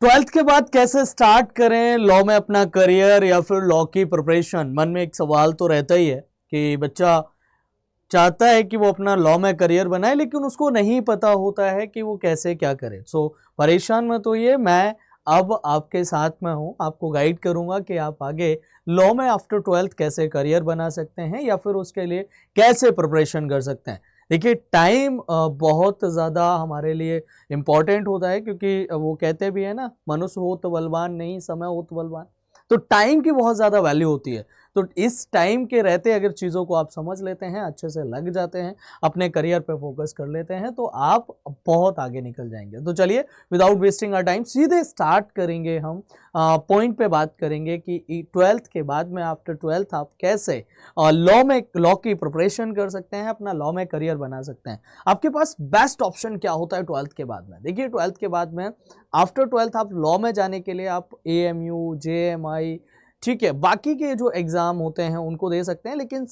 Twelfth के बाद कैसे स्टार्ट करें लॉ में अपना करियर या फिर लॉ की प्रिपरेशन। मन में एक सवाल तो रहता ही है कि बच्चा चाहता है कि वो अपना लॉ में करियर बनाए, लेकिन उसको नहीं पता होता है कि वो कैसे क्या करे। सो परेशान मत होइए, मैं अब आपके साथ में हूँ, आपको गाइड करूंगा कि आप आगे लॉ में आफ्टर ट्वेल्थ कैसे करियर बना सकते हैं या फिर उसके लिए कैसे प्रिपरेशन कर सकते हैं। देखिए, टाइम बहुत ज़्यादा हमारे लिए इम्पॉर्टेंट होता है, क्योंकि वो कहते भी है ना, मनुष्य हो तो बलवान नहीं, समय हो तो बलवान। तो टाइम की बहुत ज़्यादा वैल्यू होती है। तो इस टाइम के रहते अगर चीज़ों को आप समझ लेते हैं, अच्छे से लग जाते हैं, अपने करियर पे फोकस कर लेते हैं, तो आप बहुत आगे निकल जाएंगे। तो चलिए, विदाउट वेस्टिंग आवर टाइम सीधे स्टार्ट करेंगे। हम पॉइंट पे बात करेंगे कि ट्वेल्थ के बाद में आफ्टर ट्वेल्थ आप कैसे लॉ की प्रिपरेशन कर सकते हैं, अपना लॉ में करियर बना सकते हैं। आपके पास बेस्ट ऑप्शन क्या होता है ट्वेल्थ के बाद में। देखिए, ट्वेल्थ के बाद में आफ्टर ट्वेल्थ आप लॉ में जाने के लिए आप AMU, JMI, ठीक है, बाकी के जो एग्जाम होते हैं उनको दे सकते हैं, लेकिन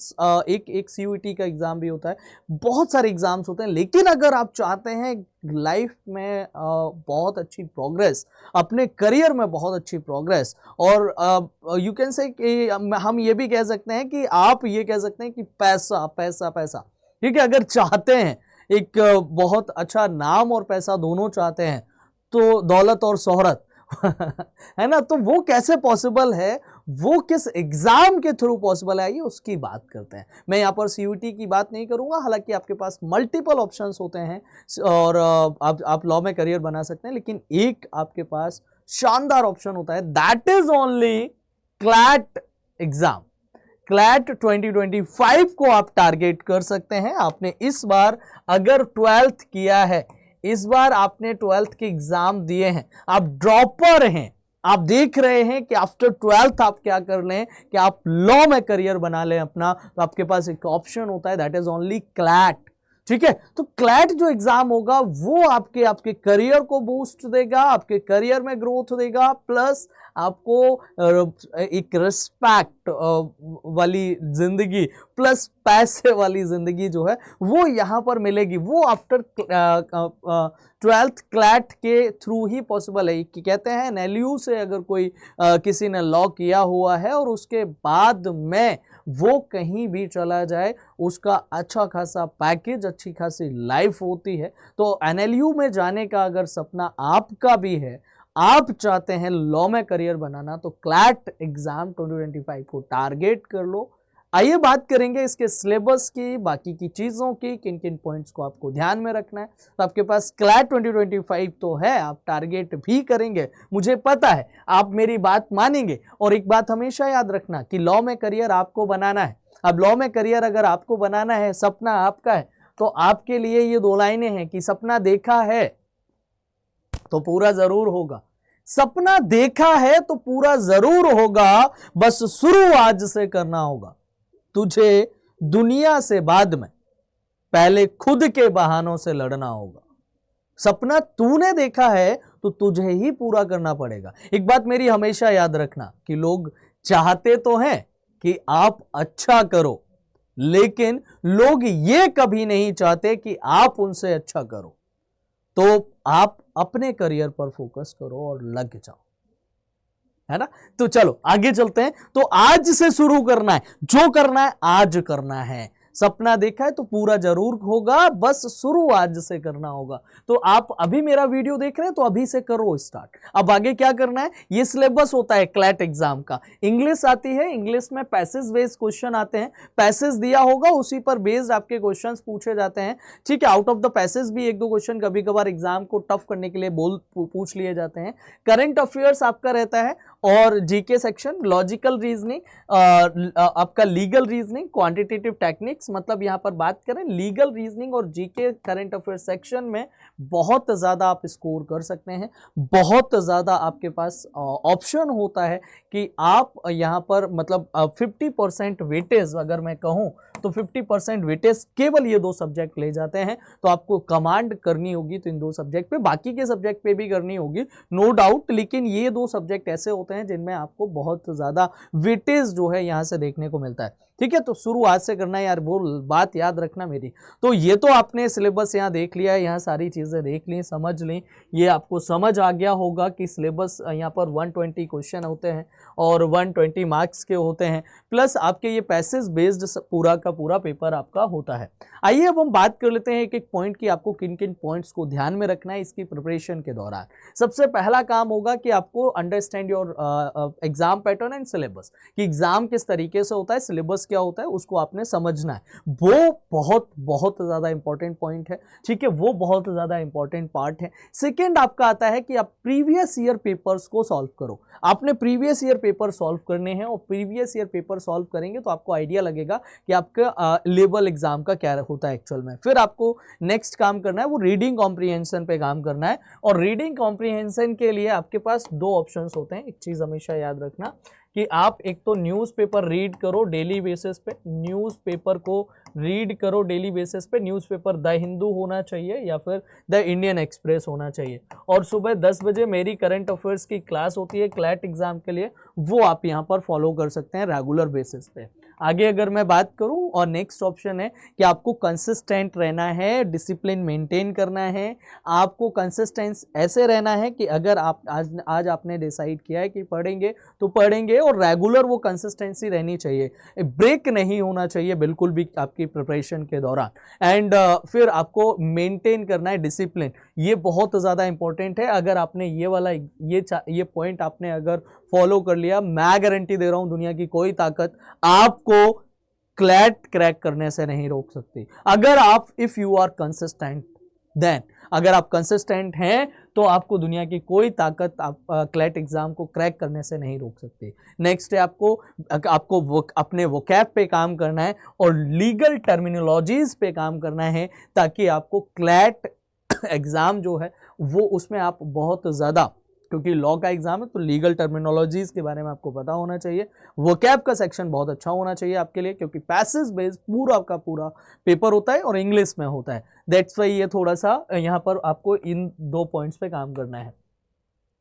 एक CUET का एग्जाम भी होता है, बहुत सारे एग्जाम्स होते हैं। लेकिन अगर आप चाहते हैं लाइफ में बहुत अच्छी प्रोग्रेस, अपने करियर में बहुत अच्छी प्रोग्रेस, और यू कैन से कि हम ये भी कह सकते हैं कि आप ये कह सकते हैं कि पैसा पैसा पैसा, ठीक है, अगर चाहते हैं एक बहुत अच्छा नाम और पैसा दोनों चाहते हैं, तो दौलत और शोहरत है ना, तो वो कैसे पॉसिबल है, वो किस एग्जाम के थ्रू पॉसिबल है, आइए उसकी बात करते हैं। मैं यहाँ पर CUET की बात नहीं करूंगा, हालांकि आपके पास मल्टीपल ऑप्शंस होते हैं और आप लॉ में करियर बना सकते हैं, लेकिन एक आपके पास शानदार ऑप्शन होता है, that is only CLAT exam. CLAT 2025 को आप टारगेट कर सकते हैं। आपने इस बार अगर ट्वेल्थ किया है, इस बार आपने ट्वेल्थ के एग्जाम दिए हैं, आप ड्रॉपर हैं, आप देख रहे हैं कि आफ्टर ट्वेल्थ आप क्या कर लें कि आप लॉ में करियर बना लें अपना, तो आपके पास एक ऑप्शन होता है, दैट इज ओनली क्लैट। ठीक है, तो क्लैट जो एग्जाम होगा वो आपके करियर को बूस्ट देगा, आपके करियर में ग्रोथ देगा, प्लस आपको एक रिस्पेक्ट वाली जिंदगी प्लस पैसे वाली जिंदगी जो है वो यहां पर मिलेगी। वो आफ्टर ट्वेल्थ क्लैट के थ्रू ही पॉसिबल है। कि कहते हैं NLU से अगर कोई किसी ने लॉ किया हुआ है और उसके बाद में वो कहीं भी चला जाए, उसका अच्छा खासा पैकेज, अच्छी खासी लाइफ होती है। तो NLU में जाने का अगर सपना आपका भी है, आप चाहते हैं लॉ में करियर बनाना, तो क्लैट एग्जाम 2025 को टारगेट कर लो। आइए बात करेंगे इसके सिलेबस की, बाकी की चीजों की, किन किन पॉइंट्स को आपको ध्यान में रखना है। तो आपके पास क्लैट 2025 तो है, आप टारगेट भी करेंगे, मुझे पता है आप मेरी बात मानेंगे। और एक बात हमेशा याद रखना कि लॉ में करियर आपको बनाना है। अब लॉ में करियर अगर आपको बनाना है, सपना आपका है, तो आपके लिए ये 2 लाइनें हैं कि सपना देखा है तो पूरा जरूर होगा। सपना देखा है तो पूरा जरूर होगा, बस शुरू आज से करना होगा। तुझे दुनिया से बाद में पहले खुद के बहानों से लड़ना होगा। सपना तूने देखा है तो तुझे ही पूरा करना पड़ेगा। एक बात मेरी हमेशा याद रखना कि लोग चाहते तो हैं कि आप अच्छा करो, लेकिन लोग ये कभी नहीं चाहते कि आप उनसे अच्छा करो। तो आप अपने करियर पर फोकस करो और लग जाओ, है ना। तो चलो आगे चलते हैं। तो आज से शुरू करना है, जो करना है आज करना है। सपना देखा है तो पूरा जरूर होगा, बस शुरू आज से करना होगा। तो आप अभी मेरा वीडियो देख रहे हैं तो अभी से करो स्टार्ट। अब आगे क्या करना है, ये सिलेबस होता है क्लैट एग्जाम का। इंग्लिश आती है, इंग्लिश में पैसेज बेस्ड क्वेश्चन आते हैं, पैसेज दिया होगा उसी पर बेस्ड आपके क्वेश्चंस पूछे जाते हैं। ठीक है, आउट ऑफ द पैसेज भी 1-2 क्वेश्चन कभी कभार एग्जाम को टफ करने के लिए पूछ लिए जाते हैं। करंट अफेयर्स आपका रहता है, और जीके सेक्शन, लॉजिकल रीजनिंग, आपका लीगल रीजनिंग, क्वांटिटेटिव टेक्निक्स, मतलब यहां पर बात करें लीगल रीजनिंग और जीके करंट अफेयर सेक्शन में बहुत ज्यादा आप स्कोर कर सकते हैं। बहुत ज्यादा आपके पास ऑप्शन होता है कि आप यहां पर मतलब 50% वेटेज अगर मैं कहूं तो 50% वेटेज केवल ये 2 सब्जेक्ट ले जाते हैं। तो आपको कमांड करनी होगी तो इन 2 सब्जेक्ट पे, बाकी के सब्जेक्ट पे भी करनी होगी नो डाउट, लेकिन ये 2 सब्जेक्ट ऐसे होते हैं जिनमें आपको बहुत ज्यादा वेटेज जो है यहां से देखने को मिलता है। ठीक है, तो शुरुआत से करना है यार, वो बात याद रखना मेरी। तो ये तो आपने सिलेबस यहाँ देख लिया है, यहाँ सारी चीज़ें देख ली, समझ ली, ये आपको समझ आ गया होगा कि सिलेबस यहाँ पर 120 क्वेश्चन होते हैं और 120 मार्क्स के होते हैं, प्लस आपके ये पैसेज बेस्ड पूरा का पूरा पेपर आपका होता है। आइए अब हम बात कर लेते हैं एक एक पॉइंट की आपको किन किन पॉइंट्स को ध्यान में रखना है इसकी प्रिपरेशन के दौरान। सबसे पहला काम होगा कि आपको understand your exam pattern and syllabus, कि एग्जाम किस तरीके से होता है, सिलेबस क्या होता है, उसको आपने समझना है। वो बहुत बहुत ज़्यादा इंपॉर्टेंट पॉइंट है, ठीक है, वो बहुत ज़्यादा इंपॉर्टेंट पार्ट है। सेकेंड आपका आता है कि आप प्रीवियस ईयर पेपर्स को सॉल्व करो। आपने प्रीवियस ईयर पेपर सॉल्व करने हैं और प्रीवियस ईयर पेपर सॉल्व करेंगे तो आपको आइडिया लगेगा कि आपका लेवल एग्जाम का क्या होता है एक्चुअल में। फिर आपको नेक्स्ट काम करना है वो रीडिंग कॉम्प्रिहेंशन पे काम करना है, और रीडिंग कॉम्प्रिहेंशन के लिए आपके पास दो ऑप्शंस होते हैं। एक चीज हमेशा याद रखना कि आप एक तो न्यूज़पेपर रीड करो डेली बेसिस पे, न्यूज़पेपर को रीड करो डेली बेसिस पे। न्यूज़पेपर द हिंदू होना चाहिए या फिर द इंडियन एक्सप्रेस होना चाहिए, और सुबह 10 बजे मेरी करंट अफेयर्स की क्लास होती है क्लैट एग्जाम के लिए, वो आप यहाँ पर फॉलो कर सकते हैं रेगुलर बेसिस पे। आगे अगर मैं बात करूं, और नेक्स्ट ऑप्शन है कि आपको कंसिस्टेंट रहना है, डिसिप्लिन मेंटेन करना है। आपको कंसिस्टेंस ऐसे रहना है कि अगर आप आज आपने डिसाइड किया है कि पढ़ेंगे तो पढ़ेंगे, और रेगुलर वो कंसिस्टेंसी रहनी चाहिए, ब्रेक नहीं होना चाहिए बिल्कुल भी आपकी प्रिपरेशन के दौरान। एंड फिर आपको मेंटेन करना है डिसिप्लिन, ये बहुत ज़्यादा इंपॉर्टेंट है। अगर आपने ये वाला ये पॉइंट आपने अगर फॉलो कर लिया, मैं गारंटी दे रहा हूं दुनिया की कोई ताकत आपको क्लैट क्रैक करने से नहीं रोक सकती। अगर आप if you are consistent then, अगर आप कंसिस्टेंट हैं तो आपको दुनिया की कोई ताकत क्लैट एग्जाम को क्रैक करने से नहीं रोक सकती। नेक्स्ट है आपको अपने वोकैब पे काम करना है और लीगल टर्मिनोलॉजीज पे काम करना है, ताकि आपको क्लैट एग्जाम जो है वो उसमें आप बहुत ज़्यादा, क्योंकि लॉ का एग्जाम है तो लीगल टर्मिनोलॉजीज के बारे में आपको पता होना चाहिए। वोकैब का सेक्शन बहुत अच्छा होना चाहिए आपके लिए, क्योंकि पैसेज बेस्ड पूरा का पूरा पेपर होता है और इंग्लिश में होता है। दैट्स वाई ये थोड़ा सा यहाँ पर आपको इन दो पॉइंट्स पे काम करना है।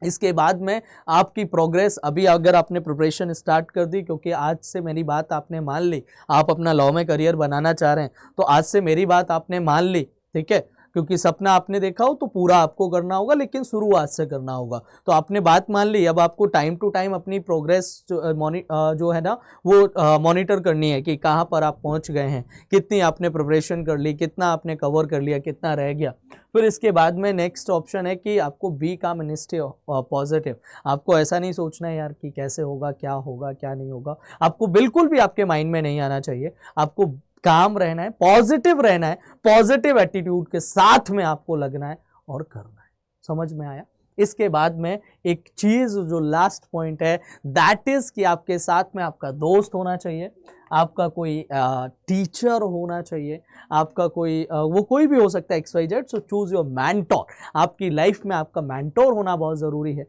इसके बाद में आपकी प्रोग्रेस, अभी अगर आपने प्रिपरेशन स्टार्ट कर दी, क्योंकि आज से मेरी बात आपने मान ली, आप अपना लॉ में करियर बनाना चाह रहे हैं तो आज से मेरी बात आपने मान ली, ठीक है, क्योंकि सपना आपने देखा हो तो पूरा आपको करना होगा, लेकिन शुरुआत से करना होगा। तो आपने बात मान ली, अब आपको टाइम टू टाइम अपनी प्रोग्रेस जो है ना वो मॉनिटर करनी है कि कहाँ पर आप पहुँच गए हैं, कितनी आपने प्रिपरेशन कर ली, कितना आपने कवर कर लिया, कितना रह गया। फिर इसके बाद में नेक्स्ट ऑप्शन है कि आपको बी काम एंड स्टे पॉजिटिव। आपको ऐसा नहीं सोचना है यार कि कैसे होगा क्या नहीं होगा, आपको बिल्कुल भी आपके माइंड में नहीं आना चाहिए। आपको काम रहना है, पॉजिटिव रहना है, पॉजिटिव एटीट्यूड के साथ में आपको लगना है और करना है। समझ में आया? इसके बाद में एक चीज जो लास्ट पॉइंट है दैट इज कि आपके साथ में आपका दोस्त होना चाहिए, आपका कोई टीचर होना चाहिए, आपका कोई वो कोई भी हो सकता है XYZ। So choose your mentor. आपकी लाइफ में आपका मेंटोर होना बहुत ज़रूरी है,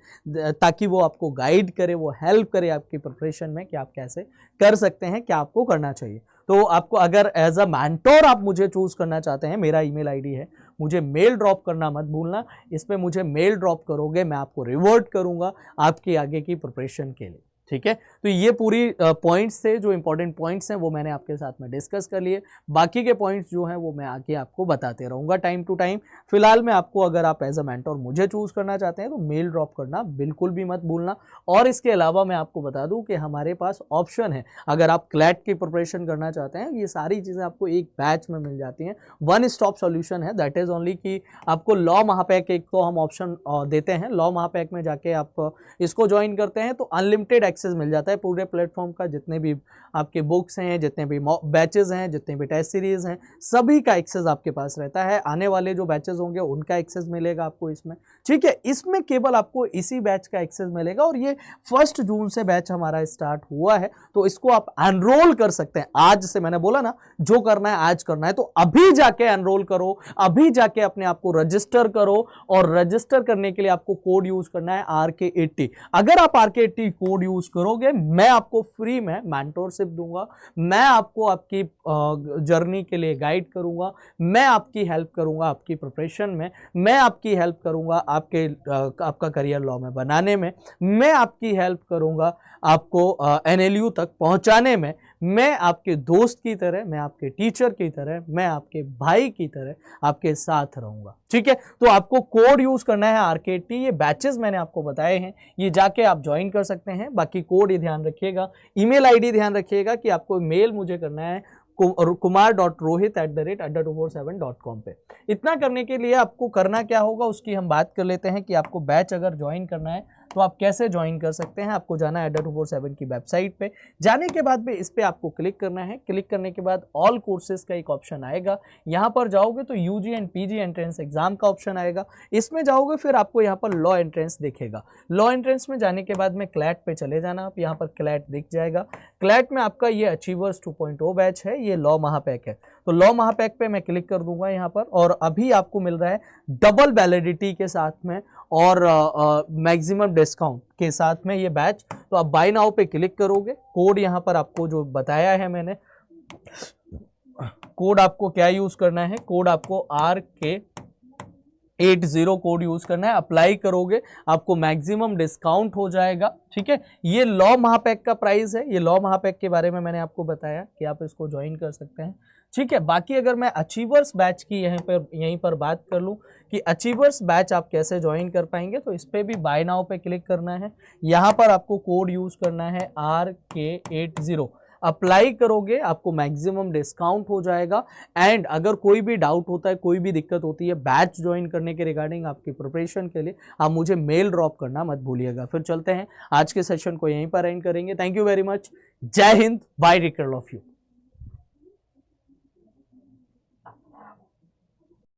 ताकि वो आपको गाइड करे, वो हेल्प करे आपकी प्रिपरेशन में कि आप कैसे कर सकते हैं, क्या आपको करना चाहिए। तो आपको अगर एज अ मेंटोर आप मुझे चूज करना चाहते हैं, मेरा ईमेल आईडी है, मुझे मेल ड्रॉप करना मत भूलना। इस पर मुझे मेल ड्रॉप करोगे, मैं आपको रिवर्ट करूंगा आपकी आगे की प्रिपरेशन के लिए, ठीक है। तो ये पूरी पॉइंट्स थे, जो इंपॉर्टेंट पॉइंट्स हैं वो मैंने आपके साथ में डिस्कस कर लिए। बाकी के पॉइंट्स जो हैं वो मैं आगे आपको बताते रहूँगा टाइम टू टाइम। फिलहाल मैं आपको, अगर आप एज अ मेंटोर मुझे चूज़ करना चाहते हैं तो मेल ड्रॉप करना बिल्कुल भी मत भूलना। और इसके अलावा मैं आपको बता दूं कि हमारे पास ऑप्शन है, अगर आप क्लैट की प्रिपरेशन करना चाहते हैं, ये सारी चीज़ें आपको एक बैच में मिल जाती हैं। वन स्टॉप सोल्यूशन है, दैट इज़ ओनली कि आपको लॉ महापैक एक तो हम ऑप्शन देते हैं। लॉ महापैक में जाके आप इसको ज्वाइन करते हैं तो अनलिमिटेड एक्सेस मिल जाता है पूरे प्लेटफॉर्म का, जितने भी आपके बुक्स हैं, जितने भी बैचेस हैं, जितने भी टेस्ट सीरीज हैं, सभी का एक्सेस आपके पास रहता है। आने वाले जो बैचेस होंगे उनका एक्सेस मिलेगा आपको इसमें, ठीक है। इसमें केवल आपको इसी बैच का एक्सेस मिलेगा, और ये 1 जून से बैच हमारा स्टार्ट हुआ है, तो इसको आप एनरोल कर सकते हैं। आज से, मैंने बोला ना, जो करना है आज करना है, तो अभी जाके एनरोल करो, अभी जाके अपने आप को रजिस्टर करो, और रजिस्टर करने के लिए आपको कोड यूज करना है RK80। अगर आप RK80 कोड यूज करोगे, मैं आपको फ्री में मेंटोरशिप दूंगा, मैं आपको आपकी जर्नी के लिए गाइड करूंगा, मैं आपकी हेल्प करूंगा आपकी प्रिपरेशन में, मैं आपकी हेल्प करूंगा आपका करियर लॉ में बनाने में, मैं आपकी हेल्प करूंगा आपको NLU तक पहुंचाने में, मैं आपके दोस्त की तरह, मैं आपके टीचर की तरह, मैं आपके भाई की तरह आपके साथ रहूंगा। ठीक है, तो आपको कोड यूज करना है RKT। ये बैचेस मैंने आपको बताए हैं, ये जाके आप ज्वाइन कर सकते हैं। बाकी कोड ही ध्यान रखिएगा, ईमेल आईडी ध्यान रखिएगा कि आपको मेल मुझे करना है kumar.rohit@adda247.com पे। इतना करने के लिए आपको करना क्या होगा उसकी हम बात कर लेते हैं कि आपको बैच अगर ज्वाइन करना है तो आप कैसे ज्वाइन कर सकते हैं। आपको जाना है adda247 की वेबसाइट पे। जाने के बाद भी इस पे आपको क्लिक करना है। क्लिक करने के बाद ऑल कोर्सेज का एक ऑप्शन आएगा, यहाँ पर जाओगे तो UG and PG entrance exam का ऑप्शन आएगा। इसमें जाओगे फिर आपको यहाँ पर लॉ एंट्रेंस दिखेगा। लॉ एंट्रेंस में जाने के बाद में क्लैट पे चले जाना, आप यहाँ पर क्लैट दिख जाएगा। क्लैट में आपका ये अचीवर्स 2.0 बैच है, ये लॉ महापैक है। तो लॉ महापैक पे मैं क्लिक कर दूंगा यहाँ पर, और अभी आपको मिल रहा है डबल वैलिडिटी के साथ में और मैक्सिमम डिस्काउंट के साथ में ये बैच। तो आप बाय नाउ पे क्लिक करोगे, कोड यहाँ पर आपको जो बताया है मैंने, कोड आपको क्या यूज करना है, कोड आपको RK80 कोड यूज करना है। अप्लाई करोगे आपको मैक्सिमम डिस्काउंट हो जाएगा। ठीक है, ये लॉ महापैक का प्राइस है। ये लॉ महापैक के बारे में मैंने आपको बताया कि आप इसको ज्वाइन कर सकते हैं। ठीक है, बाकी अगर मैं अचीवर्स बैच की यहीं पर बात कर लूं कि अचीवर्स बैच आप कैसे ज्वाइन कर पाएंगे, तो इस पे भी बाय नाउ पे क्लिक करना है। यहाँ पर आपको कोड यूज करना है RK80। अप्लाई करोगे आपको मैक्सिमम डिस्काउंट हो जाएगा। एंड अगर कोई भी डाउट होता है, कोई भी दिक्कत होती है बैच ज्वाइन करने के रिगार्डिंग आपकी प्रिपरेशन के लिए, आप मुझे मेल ड्रॉप करना मत भूलिएगा। फिर चलते हैं, आज के सेशन को यहीं पर एंड करेंगे। Thank you very much. जय हिंद, bye, take care of you.